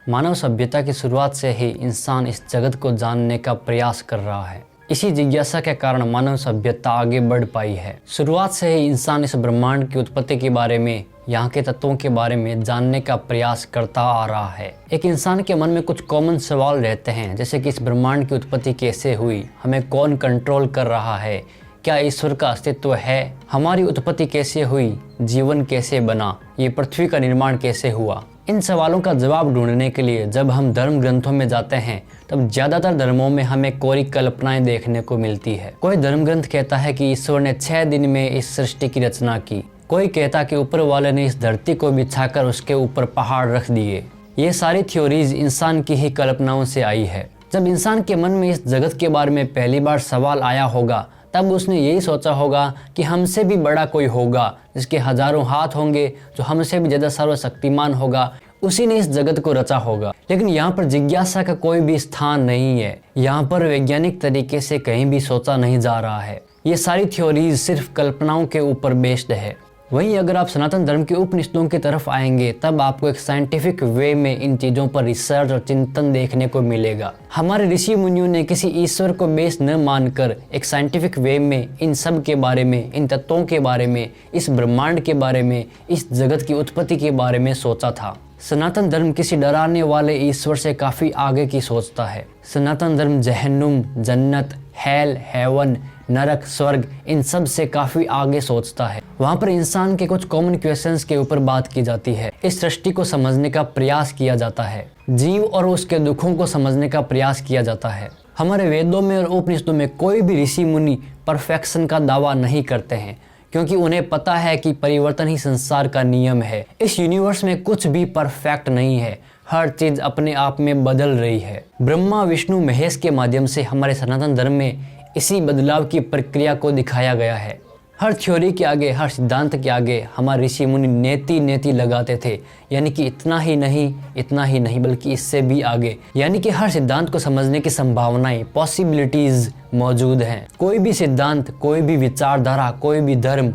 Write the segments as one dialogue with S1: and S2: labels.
S1: मानव सभ्यता की शुरुआत से ही इंसान इस जगत को जानने का प्रयास कर रहा है। इसी जिज्ञासा के कारण मानव सभ्यता आगे बढ़ पाई है। शुरुआत से ही इंसान इस ब्रह्मांड की उत्पत्ति के बारे में, यहाँ के तत्वों के बारे में जानने का प्रयास करता आ रहा है। एक इंसान के मन में कुछ कॉमन सवाल रहते हैं, जैसे कि इस ब्रह्मांड की उत्पत्ति कैसे हुई, हमें कौन कंट्रोल कर रहा है, क्या ईश्वर का अस्तित्व है, हमारी उत्पत्ति कैसे हुई, जीवन कैसे बना, ये पृथ्वी का निर्माण कैसे हुआ। इन सवालों का जवाब ढूंढने के लिए जब हम धर्म ग्रंथों में जाते हैं तब ज्यादातर धर्मों में हमें कोरी कल्पनाएं देखने को मिलती है। कोई धर्म ग्रंथ कहता है कि ईश्वर ने 6 दिन में इस सृष्टि की रचना की। कोई कहता कि ऊपर वाले ने इस धरती को बिछाकर उसके ऊपर पहाड़ रख दिए। ये सारी थ्योरीज इंसान की ही कल्पनाओं से आई है। जब इंसान के मन में इस जगत के बारे में पहली बार सवाल आया होगा तब उसने यही सोचा होगा कि हमसे भी बड़ा कोई होगा, जिसके हजारों हाथ होंगे, जो हमसे भी ज्यादा सर्वशक्तिमान होगा, उसी ने इस जगत को रचा होगा। लेकिन यहाँ पर जिज्ञासा का कोई भी स्थान नहीं है। यहाँ पर वैज्ञानिक तरीके से कहीं भी सोचा नहीं जा रहा है। ये सारी थ्योरीज सिर्फ कल्पनाओं के ऊपर बेस्ड है। वहीं अगर आप सनातन धर्म के उपनिषदों की तरफ आएंगे तब आपको एक साइंटिफिक वे में इन चीज़ों पर रिसर्च और चिंतन देखने को मिलेगा। हमारे ऋषि मुनियों ने किसी ईश्वर को बेस न मानकर एक साइंटिफिक वे में इन सब के बारे में, इन तत्वों के बारे में, इस ब्रह्मांड के बारे में, इस जगत की उत्पत्ति के बारे में सोचा था। सनातन धर्म किसी डराने वाले ईश्वर से काफ़ी आगे की सोचता है। सनातन धर्म जहन्नुम, जन्नत, हेल, हेवन, नरक, स्वर्ग, इन सब से काफी आगे सोचता है। वहाँ पर इंसान के कुछ कॉमन क्वेश्चंस के ऊपर बात की जाती है। इस सृष्टि को समझने का प्रयास किया जाता है। जीव और उसके दुखों को समझने का प्रयास किया जाता है। हमारे वेदों में और उपनिषदों में कोई भी ऋषि मुनि परफेक्शन का दावा नहीं करते हैं, क्योंकि उन्हें पता है कि परिवर्तन ही संसार का नियम है। इस यूनिवर्स में कुछ भी परफेक्ट नहीं है। हर चीज अपने आप में बदल रही है। ब्रह्मा, विष्णु, महेश के माध्यम से हमारे सनातन धर्म में इसी बदलाव की प्रक्रिया को दिखाया गया है। हर थ्योरी के आगे, हर सिद्धांत के आगे हमारे ऋषि मुनि नेति लगाते थे, यानी कि इतना ही नहीं बल्कि इससे भी आगे। यानी कि हर सिद्धांत को समझने की संभावनाएं, पॉसिबिलिटीज मौजूद हैं। कोई भी सिद्धांत, कोई भी विचारधारा, कोई भी धर्म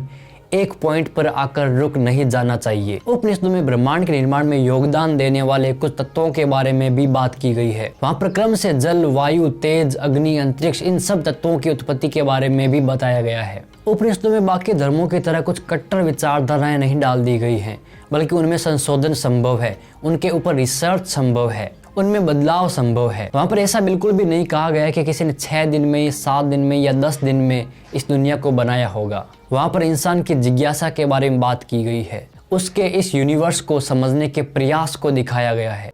S1: एक पॉइंट पर आकर रुक नहीं जाना चाहिए। उपनिषदों में ब्रह्मांड के निर्माण में योगदान देने वाले कुछ तत्वों के बारे में भी बात की गई है। वहाँ पर क्रम से जल, वायु, तेज, अग्नि, अंतरिक्ष, इन सब तत्वों की उत्पत्ति के बारे में भी बताया गया है। उपनिषदों में बाकी धर्मों की तरह कुछ कट्टर विचारधाराएं नहीं डाल दी गई हैं, बल्कि उनमें संशोधन संभव है, उनके ऊपर रिसर्च संभव है, उनमें बदलाव संभव है। वहाँ पर ऐसा बिल्कुल भी नहीं कहा गया कि किसी ने 6 दिन में, 7 दिन में या 10 दिन में इस दुनिया को बनाया होगा। वहाँ पर इंसान की जिज्ञासा के बारे में बात की गई है। उसके इस यूनिवर्स को समझने के प्रयास को दिखाया गया है।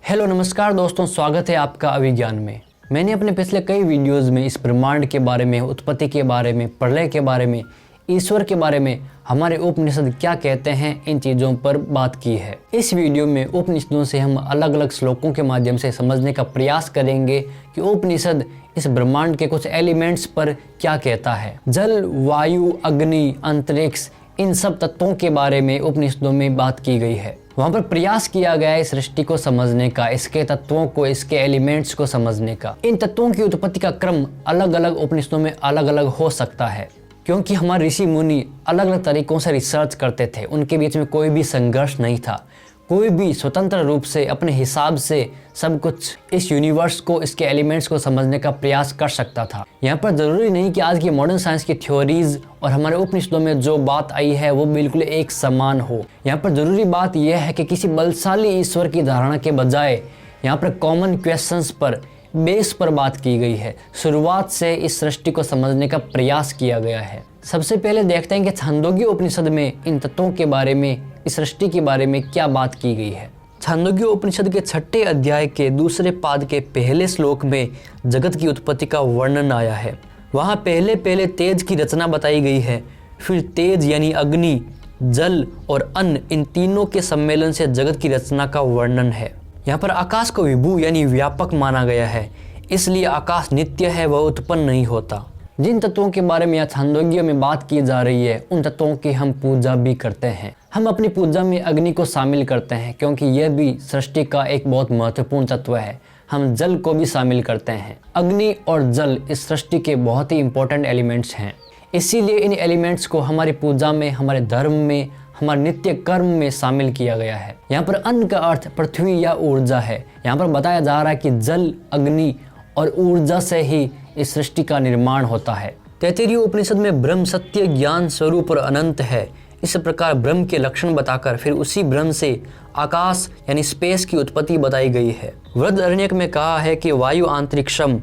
S1: हेलो नमस्कार दोस्तों, स्वागत है आपका अभिज्ञान में। मैंने अपने पिछले कई वीडियोस में इस ब्रह्मांड के बारे में, उत्पत्ति के बारे में, प्रलय के बारे में, ईश्वर के बारे में, हमारे उपनिषद क्या कहते हैं, इन चीज़ों पर बात की है। इस वीडियो में उपनिषदों से हम अलग अलग श्लोकों के माध्यम से समझने का प्रयास करेंगे कि उपनिषद इस ब्रह्मांड के कुछ एलिमेंट्स पर क्या कहता है। जल, वायु, अग्नि, अंतरिक्ष, इन सब तत्वों के बारे में उपनिषदों में बात की गई है। वहाँ पर प्रयास किया गया है इस सृष्टि को समझने का, इसके तत्वों को, इसके एलिमेंट्स को समझने का। इन तत्वों की उत्पत्ति का क्रम अलग अलग उपनिषदों में अलग अलग हो सकता है, क्योंकि हमारे ऋषि मुनि अलग अलग तरीकों से रिसर्च करते थे। उनके बीच में कोई भी संघर्ष नहीं था। कोई भी स्वतंत्र रूप से अपने हिसाब से सब कुछ इस यूनिवर्स को, इसके एलिमेंट्स को समझने का प्रयास कर सकता था। यहाँ पर जरूरी नहीं कि आज की मॉडर्न साइंस की थ्योरीज और हमारे उपनिषदों में जो बात आई है वो बिल्कुल एक समान हो। यहाँ पर जरूरी बात यह है कि किसी बलशाली ईश्वर की धारणा के बजाय यहाँ पर कॉमन क्वेश्चंस पर, बेस पर बात की गई है। शुरुआत से इस सृष्टि को समझने का प्रयास किया गया है। सबसे पहले देखते हैं कि छांदोग्य उपनिषद में इन तत्वों के बारे में, इस सृष्टि के बारे में क्या बात की गई है। छांदोग्य उपनिषद के 6 अध्याय के 2 पाद के पहले श्लोक में जगत की उत्पत्ति का वर्णन आया है। वहाँ पहले तेज की रचना बताई गई है। फिर तेज यानी अग्नि, जल और अन्न, इन तीनों के सम्मेलन से जगत की रचना का वर्णन है। यहाँ पर आकाश को विभु यानी व्यापक माना गया है, इसलिए आकाश नित्य है, वह उत्पन्न नहीं होता। जिन तत्वों के बारे में यहाँ छांदोग्य में बात की जा रही है, उन तत्वों की हम पूजा भी करते हैं। हम अपनी पूजा में अग्नि को शामिल करते हैं, क्योंकि यह भी सृष्टि का एक बहुत महत्वपूर्ण तत्व है। हम जल को भी शामिल करते हैं। अग्नि और जल इस सृष्टि के बहुत ही इंपॉर्टेंट एलिमेंट्स हैं। इसीलिए इन एलिमेंट्स को हमारी पूजा में, हमारे धर्म में, हमारे नित्य कर्म में शामिल किया गया है। यहाँ पर अन्न का अर्थ पृथ्वी या ऊर्जा है। यहाँ पर बताया जा रहा है कि जल, अग्नि और ऊर्जा से ही इस सृष्टि का निर्माण होता है। तैत्तिरीय उपनिषद में ब्रह्म सत्य, ज्ञान स्वरूप और अनंत है। इस प्रकार ब्रह्म के लक्षण बताकर फिर उसी ब्रह्म से आकाश यानी स्पेस की उत्पत्ति बताई गई है। बृहदारण्यक में कहा है कि वायु अंतरिक्षम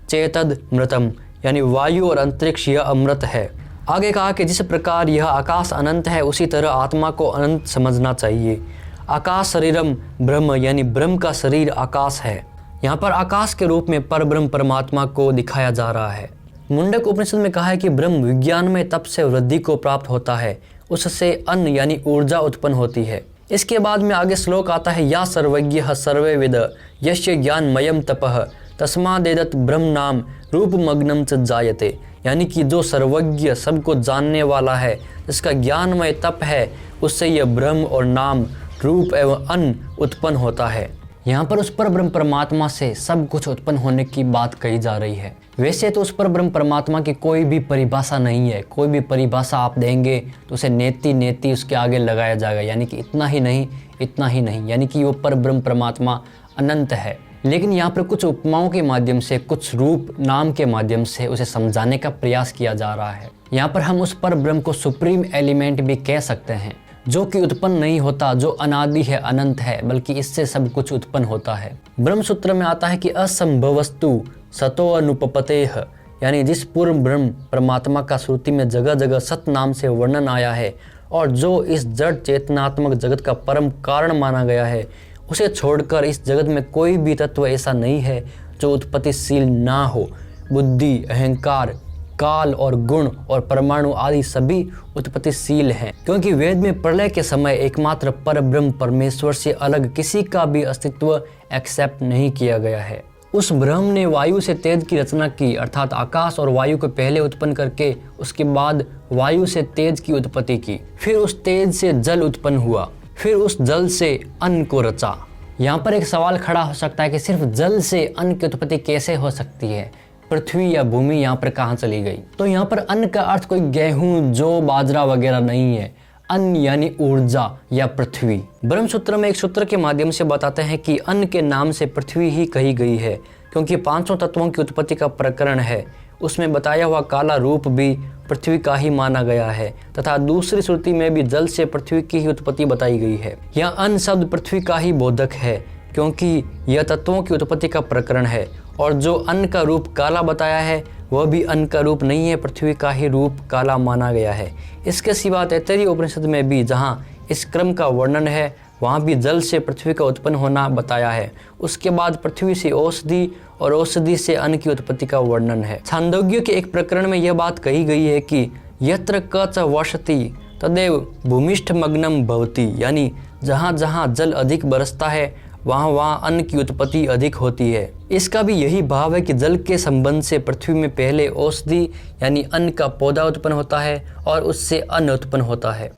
S1: चेतद मृतम, यानी वायु और अंतरिक्ष यह अमृत है। आगे कहा कि जिस प्रकार यह आकाश अनंत है उसी तरह आत्मा को अनंत समझना चाहिए। आकाश शरीरम ब्रह्म, यानी ब्रह्म का शरीर आकाश है। यहाँ पर आकाश के रूप में परब्रह्म परमात्मा को दिखाया जा रहा है। मुंडक उपनिषद में कहा है कि ब्रह्म विज्ञान में तप से वृद्धि को प्राप्त होता है, उससे अन्न यानी ऊर्जा उत्पन्न होती है। इसके बाद में आगे श्लोक आता है, या सर्वज्ञः सर्वविद यस्य ज्ञानमयं तपः तस्मादेतत् ब्रह्म नाम रूपमग्नं च जायते, यानी कि जो सर्वज्ञ सबको जानने वाला है, जिसका ज्ञानमय तप है, उससे यह ब्रह्म और नाम, रूप एवं अन्न उत्पन्न होता है। यहाँ पर उस पर ब्रह्म परमात्मा से सब कुछ उत्पन्न होने की बात कही जा रही है। वैसे तो उस पर ब्रह्म परमात्मा की कोई भी परिभाषा नहीं है। कोई भी परिभाषा आप देंगे तो उसे नेति उसके आगे लगाया जाएगा, यानी कि इतना ही नहीं, इतना ही नहीं, यानी कि वो पर ब्रह्म परमात्मा अनंत है। लेकिन यहाँ पर कुछ उपमाओं के माध्यम से, कुछ रूप नाम के माध्यम से उसे समझाने का प्रयास किया जा रहा है। यहाँ पर हम उस पर ब्रह्म को सुप्रीम एलिमेंट भी कह सकते हैं, जो कि उत्पन्न नहीं होता, जो अनादि है, अनंत है, बल्कि इससे सब कुछ उत्पन्न होता है। ब्रह्म सूत्र में आता है कि असंभवस्तु सतो अनुपपतेह, यानी जिस पूर्ण ब्रह्म परमात्मा का श्रुति में जगह जगह सत नाम से वर्णन आया है और जो इस जड़ चेतनात्मक जगत का परम कारण माना गया है, उसे छोड़कर इस जगत में कोई भी तत्व ऐसा नहीं है जो उत्पत्तिशील ना हो। बुद्धि, अहंकार, काल और गुण और परमाणु आदि सभी उत्पत्तिशील हैं, क्योंकि वेद में प्रलय के समय एकमात्र परब्रह्म परमेश्वर से अलग किसी का भी अस्तित्व एक्सेप्ट नहीं किया गया है। उस ब्रह्म ने वायु से तेज की रचना की, अर्थात आकाश और वायु को पहले उत्पन्न करके उसके बाद वायु से तेज की उत्पत्ति की। फिर उस तेज से जल उत्पन्न हुआ, फिर उस जल से अन्न को रचा। यहाँ पर एक सवाल खड़ा हो सकता है कि सिर्फ जल से अन्न की उत्पत्ति कैसे हो सकती है, पृथ्वी या भूमि यहाँ पर कहाँ चली गई। तो यहाँ पर अन्न का अर्थ कोई गेहूं, जौ, बाजरा वगैरह नहीं है। अन्न यानी ऊर्जा या पृथ्वी। ब्रह्मसूत्र में एक सूत्र के माध्यम से बताते हैं कि अन्न के नाम से पृथ्वी ही कही गई है, क्योंकि 500 तत्वों की उत्पत्ति का प्रकरण है। उसमें बताया हुआ काला रूप भी पृथ्वी का ही माना गया है, तथा दूसरी श्रुति में भी जल से पृथ्वी की ही उत्पत्ति बताई गई है। यह अन्न शब्द पृथ्वी का ही बोधक है, क्योंकि यह तत्वों की उत्पत्ति का प्रकरण है। और जो अन्न का रूप काला बताया है वह भी अन्न का रूप नहीं है, पृथ्वी का ही रूप काला माना गया है। इसके सिवा तैत्तिरीय उपनिषद में भी जहाँ इस क्रम का वर्णन है, वहाँ भी जल से पृथ्वी का उत्पन्न होना बताया है। उसके बाद पृथ्वी से औषधि और औषधि से अन्न की उत्पत्ति का वर्णन है। छांदोग्य के एक प्रकरण में यह बात कही गई है कि यत्र क च वर्षति तदेव भूमिष्ठ मग्नम भवति, यानी जहाँ जहाँ जल अधिक बरसता है वहाँ वहाँ अन्न की उत्पत्ति अधिक होती है। इसका भी यही भाव है कि जल के संबंध से पृथ्वी में पहले औषधि यानी अन्न का पौधा उत्पन्न होता है और उससे अन्न उत्पन्न होता है।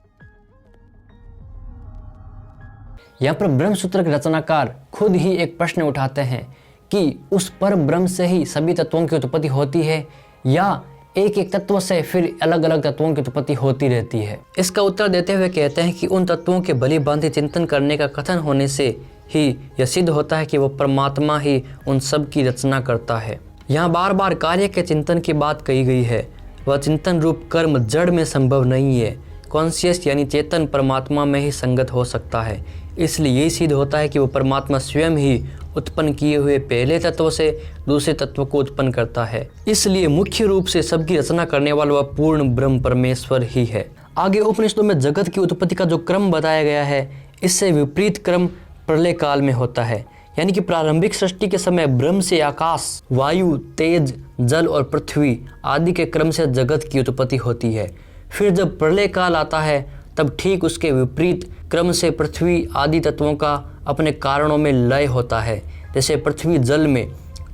S1: यहाँ पर ब्रह्मसूत्र के रचनाकार खुद ही एक प्रश्न उठाते हैं कि उस पर ब्रह्म से ही सभी तत्वों की उत्पत्ति होती है या एक एक तत्व से फिर अलग अलग तत्वों की उत्पत्ति होती रहती है। इसका उत्तर देते हुए कहते हैं कि उन तत्वों के भली भांति चिंतन करने का कथन होने से ही यह सिद्ध होता है कि वह परमात्मा ही उन सब की रचना करता है। यहाँ बार बार कार्य के चिंतन की बात कही गई है। वह चिंतन रूप कर्म जड़ में संभव नहीं है। कॉन्शियस यानी चेतन परमात्मा में ही संगत हो सकता है। इसलिए यही सिद्ध होता है कि वह परमात्मा स्वयं ही उत्पन्न किए हुए पहले तत्व से दूसरे तत्व को उत्पन्न करता है। इसलिए मुख्य रूप से सबकी रचना करने वाला वह पूर्ण ब्रह्म परमेश्वर ही है। आगे उपनिषदों में जगत की उत्पत्ति का जो क्रम बताया गया है, इससे विपरीत क्रम प्रलय काल में होता है। यानी कि प्रारंभिक सृष्टि के समय ब्रह्म से आकाश, वायु, तेज, जल और पृथ्वी आदि के क्रम से जगत की उत्पत्ति होती है। फिर जब प्रलय काल आता है तब ठीक उसके विपरीत क्रम से पृथ्वी आदि तत्वों का अपने कारणों में लय होता है। जैसे पृथ्वी जल में,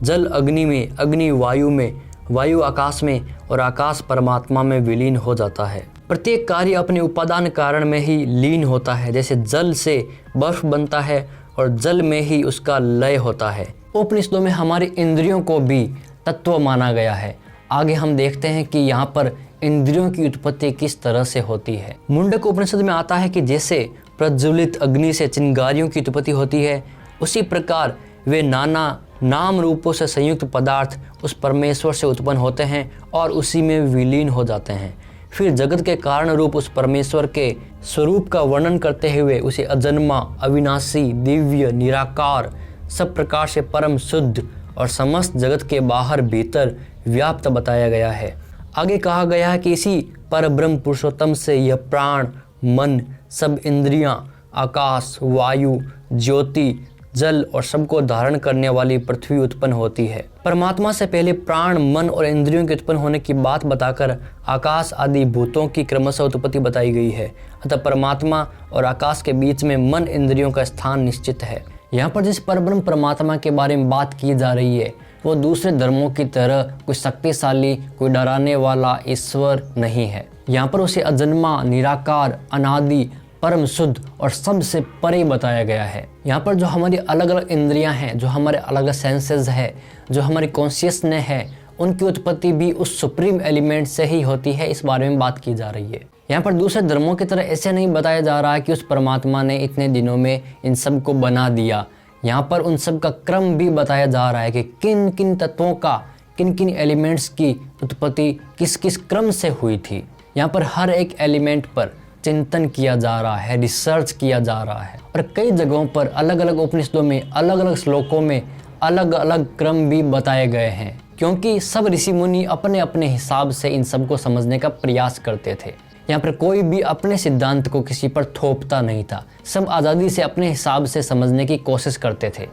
S1: जल अग्नि में, अग्नि वायु में, वायु आकाश में और आकाश परमात्मा में विलीन हो जाता है। प्रत्येक कार्य अपने उपादान कारण में ही लीन होता है। जैसे जल से बर्फ बनता है और जल में ही उसका लय होता है। उपनिषदों में हमारी इंद्रियों को भी तत्व माना गया है। आगे हम देखते हैं कि यहाँ पर इंद्रियों की उत्पत्ति किस तरह से होती है। मुंडक उपनिषद में आता है कि जैसे प्रज्वलित अग्नि से चिंगारियों की उत्पत्ति होती है, उसी प्रकार वे नाना नाम रूपों से संयुक्त पदार्थ उस परमेश्वर से उत्पन्न होते हैं और उसी में विलीन हो जाते हैं। फिर जगत के कारण रूप उस परमेश्वर के स्वरूप का वर्णन करते हुए उसे अजन्मा, अविनाशी, दिव्य, निराकार, सब प्रकार से परम शुद्ध और समस्त जगत के बाहर भीतर व्याप्त बताया गया है। आगे कहा गया है कि इसी परब्रह्म पुरुषोत्तम से यह प्राण, मन, सब इंद्रियां, आकाश, वायु, ज्योति, जल और सबको धारण करने वाली पृथ्वी उत्पन्न होती है। परमात्मा से पहले प्राण, मन और इंद्रियों के उत्पन्न होने की बात बताकर आकाश आदि भूतों की क्रमशः उत्पत्ति बताई गई है। अतः परमात्मा और आकाश के बीच में मन, इंद्रियों का स्थान निश्चित है। यहाँ पर जिस परब्रह्म परमात्मा के बारे में बात की जा रही है वो दूसरे धर्मों की तरह कोई शक्तिशाली, कोई डराने वाला ईश्वर नहीं है। यहाँ पर उसे अजन्मा, निराकार, अनादि, परम शुद्ध और सबसे परे बताया गया है। यहाँ पर जो हमारी अलग अलग इंद्रियां हैं, जो हमारे अलग अलग सेंसेस है, जो हमारी कॉन्शियसनेस है, उनकी उत्पत्ति भी उस सुप्रीम एलिमेंट से ही होती है, इस बारे में बात की जा रही है। यहाँ पर दूसरे धर्मों की तरह ऐसे नहीं बताया जा रहा है कि उस परमात्मा ने इतने दिनों में इन सब को बना दिया। यहाँ पर उन सब का क्रम भी बताया जा रहा है कि किन किन तत्वों का, किन किन एलिमेंट्स की उत्पत्ति किस किस क्रम से हुई थी। यहाँ पर हर एक एलिमेंट पर चिंतन किया जा रहा है, रिसर्च किया जा रहा है और कई जगहों पर अलग अलग उपनिषदों में, अलग अलग श्लोकों में अलग अलग क्रम भी बताए गए हैं, क्योंकि सब ऋषि मुनि अपने अपने हिसाब से इन सब को समझने का प्रयास करते थे। यहाँ पर कोई भी अपने सिद्धांत को किसी पर थोपता नहीं था, सब आज़ादी से अपने हिसाब से समझने की कोशिश करते थे।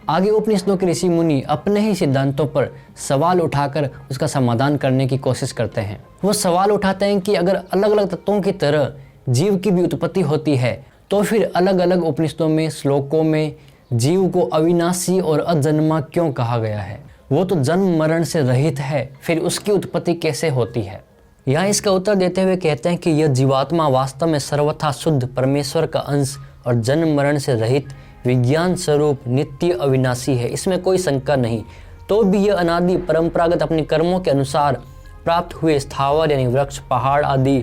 S1: आगे उपनिषदों के ऋषि मुनि अपने ही सिद्धांतों पर सवाल उठाकर उसका समाधान करने की कोशिश करते हैं। वो सवाल उठाते हैं कि अगर अलग अलग तत्वों की तरह जीव की भी उत्पत्ति होती है तो फिर अलग अलग उपनिषदों में, श्लोकों में जीव को अविनाशी और अजन्मा क्यों कहा गया है? वो तो जन्म मरण से रहित है, फिर उसकी उत्पत्ति कैसे होती है? यहाँ इसका उत्तर देते हुए कहते हैं कि यह जीवात्मा वास्तव में सर्वथा शुद्ध परमेश्वर का अंश और जन्म मरण से रहित विज्ञान स्वरूप नित्य अविनाशी है, इसमें कोई शंका नहीं। तो भी यह अनादि परंपरागत अपने कर्मों के अनुसार प्राप्त हुए स्थावर यानी वृक्ष, पहाड़ आदि,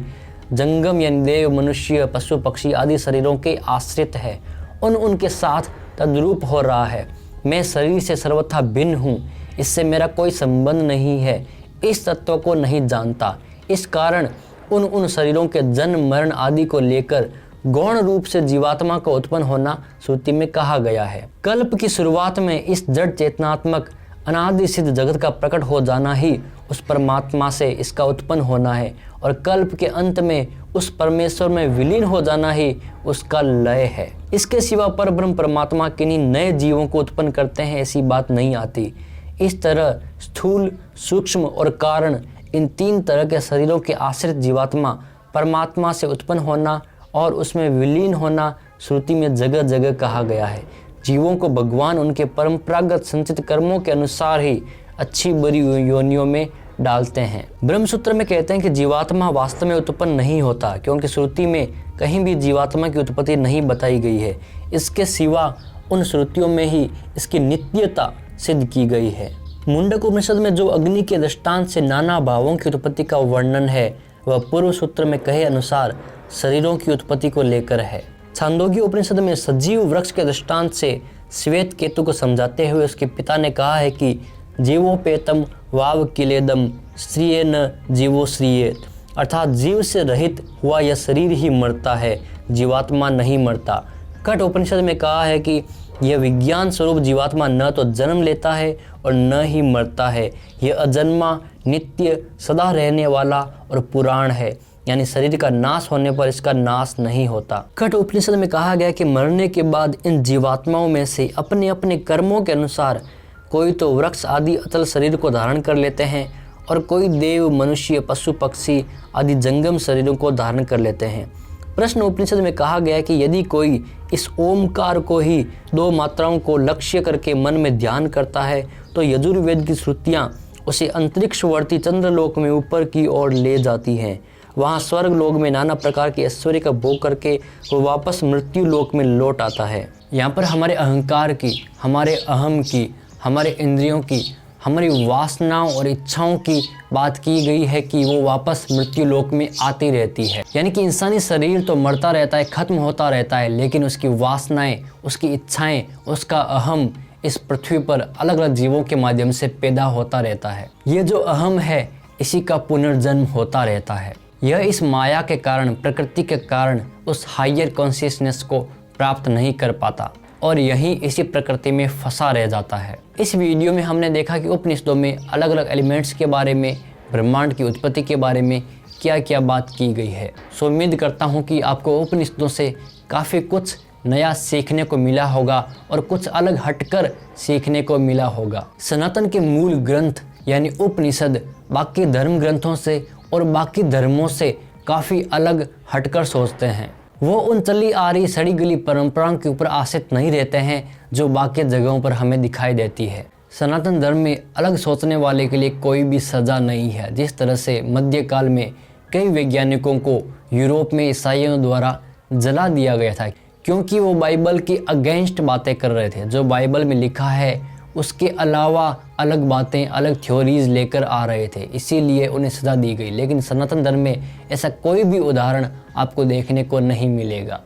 S1: जंगम यानी देव, मनुष्य, पशु पक्षी आदि शरीरों के आश्रित है, उनके साथ तद्रूप हो रहा है। मैं शरीर से सर्वथा भिन्न हूँ, इससे मेरा कोई संबंध नहीं है, इस तत्व को नहीं जानता। इस कारण उन शरीरों के जन्म मरण आदि को लेकर गौण रूप से जीवात्मा का उत्पन्न होना श्रुति में कहा गया है। कल्प की शुरुआत में इस जड़ चेतनात्मक अनादि सिद्ध जगत का प्रकट हो जाना ही उस परमात्मा से इसका उत्पन्न होना है और कल्प के अंत में उस परमेश्वर में विलीन हो जाना ही उसका लय है। इसके सिवा परब्रह्म परमात्मा किन्हीं नए जीवों को उत्पन्न करते हैं ऐसी बात नहीं आती। इस तरह स्थूल, सूक्ष्म और कारण इन तीन तरह के शरीरों के आश्रित जीवात्मा परमात्मा से उत्पन्न होना और उसमें विलीन होना श्रुति में जगह जगह कहा गया है। जीवों को भगवान उनके परंपरागत संचित कर्मों के अनुसार ही अच्छी बुरी योनियों में डालते हैं। ब्रह्मसूत्र में कहते हैं कि जीवात्मा वास्तव में उत्पन्न नहीं होता, क्योंकि श्रुति में कहीं भी जीवात्मा की उत्पत्ति नहीं बताई गई है। इसके सिवा उन श्रुतियों में ही इसकी नित्यता सिद्ध की गई है। मुंडक उपनिषद में जो अग्नि के दृष्टांत से नाना भावों की उत्पत्ति का वर्णन है वह पूर्व सूत्र में कहे अनुसार शरीरों की उत्पत्ति को लेकर है। छांदोग्य उपनिषद में सजीव वृक्ष के दृष्टांत से श्वेत केतु को समझाते हुए उसके पिता ने कहा है कि जीवोपेतम वाव किलेदम श्रिये न जीवो श्रियेत, अर्थात जीव से रहित हुआ यह शरीर ही मरता है, जीवात्मा नहीं मरता। कट उपनिषद में कहा है कि यह विज्ञान स्वरूप जीवात्मा न तो जन्म लेता है और न ही मरता है, यह अजन्मा, नित्य, सदा रहने वाला और पुराण है, यानी शरीर का नाश होने पर इसका नाश नहीं होता। कट उपनिषद में कहा गया कि मरने के बाद इन जीवात्माओं में से अपने अपने कर्मों के अनुसार कोई तो वृक्ष आदि अचल शरीर को धारण कर लेते हैं और कोई देव, मनुष्य, पशु पक्षी आदि जंगम शरीरों को धारण कर लेते हैं। प्रश्न उपनिषद में कहा गया कि यदि कोई इस ओमकार को ही दो मात्राओं को लक्ष्य करके मन में ध्यान करता है तो यजुर्वेद की श्रुतियाँ उसे अंतरिक्षवर्ती चंद्रलोक में ऊपर की ओर ले जाती हैं। वहाँ स्वर्ग लोक में नाना प्रकार के ऐश्वर्य का भोग करके वो वापस मृत्यु लोक में लौट आता है। यहाँ पर हमारे अहंकार की, हमारे अहम की, हमारे इंद्रियों की हमारी वासनाओं और इच्छाओं की बात की गई है कि वो वापस मृत्यु लोक में आती रहती है। यानी कि इंसानी शरीर तो मरता रहता है, खत्म होता रहता है, लेकिन उसकी वासनाएं, उसकी इच्छाएं, उसका अहम इस पृथ्वी पर अलग अलग जीवों के माध्यम से पैदा होता रहता है। ये जो अहम है, इसी का पुनर्जन्म होता रहता है। यह इस माया के कारण, प्रकृति के कारण उस हायर कॉन्शियसनेस को प्राप्त नहीं कर पाता और यहीं इसी प्रकृति में फंसा रह जाता है। इस वीडियो में हमने देखा कि उपनिषदों में अलग अलग एलिमेंट्स के बारे में, ब्रह्मांड की उत्पत्ति के बारे में क्या क्या बात की गई है। सो उम्मीद करता हूँ कि आपको उपनिषदों से काफ़ी कुछ नया सीखने को मिला होगा और कुछ अलग हटकर सीखने को मिला होगा। सनातन के मूल ग्रंथ यानी उपनिषद बाकी धर्म ग्रंथों से और बाकी धर्मों से काफ़ी अलग हटकर सोचते हैं। वो उन चली आ रही सड़ी गली परंपराओं के ऊपर आश्रित नहीं रहते हैं जो बाकी जगहों पर हमें दिखाई देती है। सनातन धर्म में अलग सोचने वाले के लिए कोई भी सज़ा नहीं है। जिस तरह से मध्यकाल में कई वैज्ञानिकों को यूरोप में ईसाइयों द्वारा जला दिया गया था क्योंकि वो बाइबल की अगेंस्ट बातें कर रहे थे। जो बाइबल में लिखा है उसके अलावा अलग बातें, अलग थ्योरीज लेकर आ रहे थे, इसीलिए उन्हें सज़ा दी गई। लेकिन सनातन धर्म में ऐसा कोई भी उदाहरण आपको देखने को नहीं मिलेगा।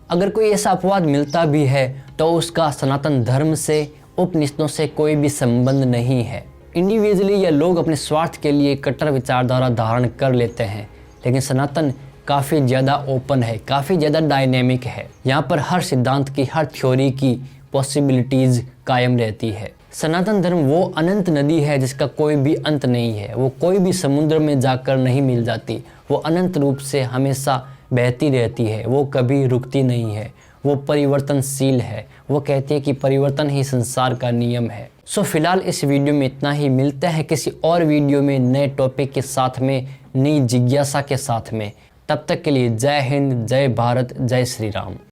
S1: अगर कोई ऐसा अपवाद मिलता भी है तो उसका सनातन धर्म से, उपनिषदों से कोई भी संबंध नहीं है। इंडिविजुअली या लोग अपने स्वार्थ के लिए कट्टर विचारधारा धारण कर लेते हैं, लेकिन सनातन काफ़ी ज़्यादा ओपन है, काफ़ी ज़्यादा डायनेमिक है। यहाँ पर हर सिद्धांत की, हर थ्योरी की पॉसिबिलिटीज़ कायम रहती है। सनातन धर्म वो अनंत नदी है जिसका कोई भी अंत नहीं है। वो कोई भी समुद्र में जाकर नहीं मिल जाती। वो अनंत रूप से हमेशा बहती रहती है। वो कभी रुकती नहीं है। वो परिवर्तनशील है। वो कहती है कि परिवर्तन ही संसार का नियम है। सो फिलहाल इस वीडियो में इतना ही। मिलते हैं किसी और वीडियो में नए टॉपिक के साथ में, नई जिज्ञासा के साथ में। तब तक के लिए जय हिंद, जय भारत, जय श्री राम।